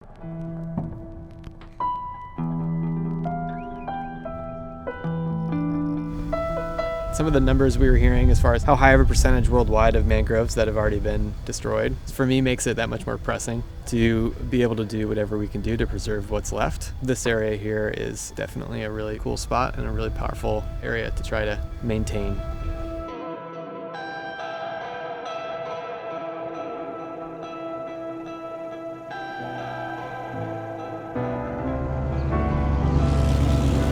Some of the numbers we were hearing as far as how high of a percentage worldwide of mangroves that have already been destroyed, for me makes it that much more pressing to be able to do whatever we can do to preserve what's left. This area here is definitely a really cool spot and a really powerful area to try to maintain.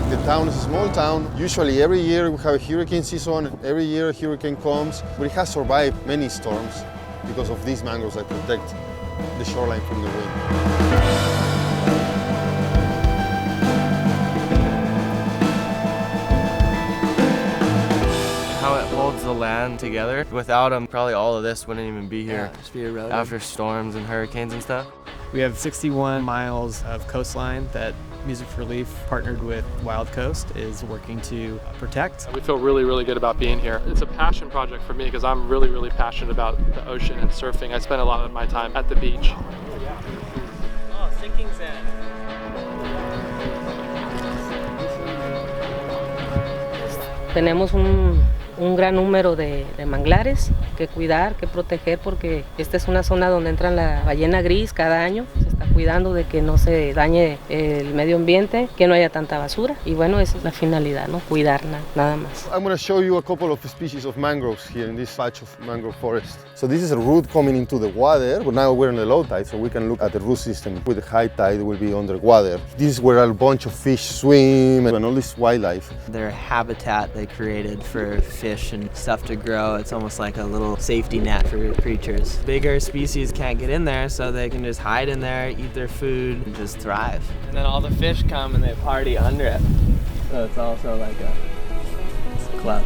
The town is a small town. Usually every year we have a hurricane season. Every year a hurricane comes, but it has survived many storms because of these mangroves that protect the shoreline from the wind. How it holds the land together. Without them, probably all of this wouldn't even be here. Just be eroded. After storms and hurricanes and stuff. We have 61 miles of coastline that Music for Relief, partnered with Wild Coast, is working to protect. We feel really, really good about being here. It's a passion project for me because I'm really, really passionate about the ocean and surfing. I spend a lot of my time at the beach. Oh, sinking sand. Tenemos un gran número de manglares que cuidar, que proteger, porque esta es una zona donde entra la ballena gris cada año. Se está cuidando de que no se dañe el medio ambiente, que no haya tanta basura. Y bueno, esa es la finalidad, ¿no? Cuidar nada más. I'm going to show you a couple of species of mangroves here in this patch of mangrove forest. So this is a root coming into the water, but now we're in the low tide, so we can look at the root system. With the high tide, will be underwater. This is where a bunch of fish swim and all this wildlife. Their habitat they created for fish and stuff to grow. It's almost like a little safety net for creatures. Bigger species can't get in there, so they can just hide in there, eat their food, and just thrive. And then all the fish come and they party under it. So it's also like a club.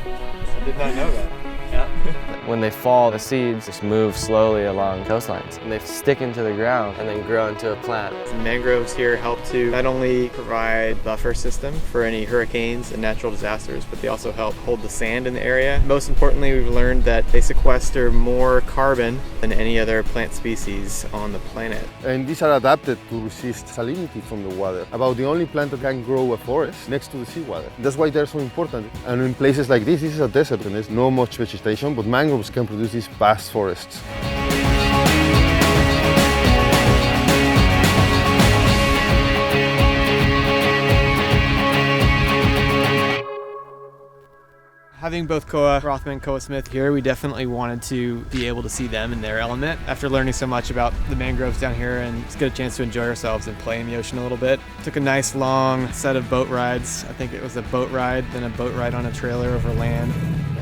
I did not know that. Yeah. When they fall, the seeds just move slowly along coastlines and they stick into the ground and then grow into a plant. The mangroves here help to not only provide buffer system for any hurricanes and natural disasters, but they also help hold the sand in the area. Most importantly, we've learned that they sequester more carbon than any other plant species on the planet. And these are adapted to resist salinity from the water. About the only plant that can grow a forest next to the seawater. That's why they're so important. And in places like this is a desert and there's no much vegetation, but mangroves can produce these vast forests. Having both Koa Rothman and Koa Smith here, we definitely wanted to be able to see them in their element. After learning so much about the mangroves down here and just get a chance to enjoy ourselves and play in the ocean a little bit. Took a nice long set of boat rides. I think it was a boat ride, then a boat ride on a trailer over land.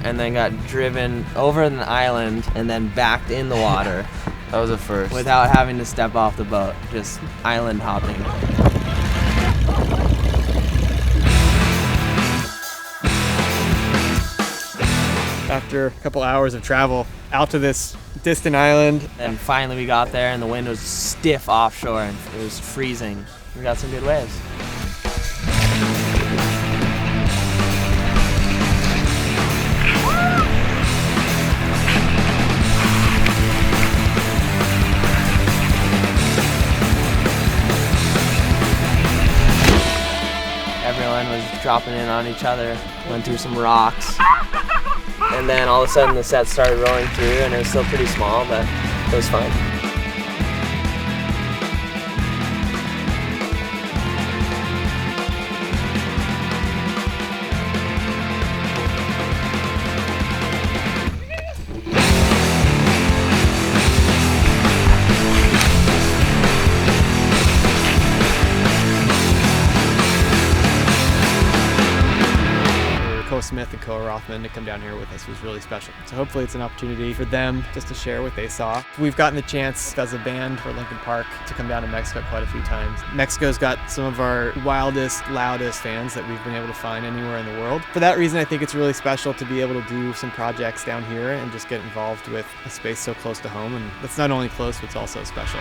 And then got driven over an island and then backed in the water. That was a first. Without having to step off the boat, just island hopping. After a couple hours of travel out to this distant island. And finally we got there and the wind was stiff offshore and it was freezing. We got some good waves. Everyone was dropping in on each other, went through some rocks. And then all of a sudden the set started rolling through and it was still pretty small, but it was fun. Koa Smith and Koa Rothman to come down here with us was really special. So hopefully it's an opportunity for them just to share what they saw. We've gotten the chance as a band for Linkin Park to come down to Mexico quite a few times. Mexico's got some of our wildest, loudest fans that we've been able to find anywhere in the world. For that reason, I think it's really special to be able to do some projects down here and just get involved with a space so close to home. And that's not only close, but it's also special.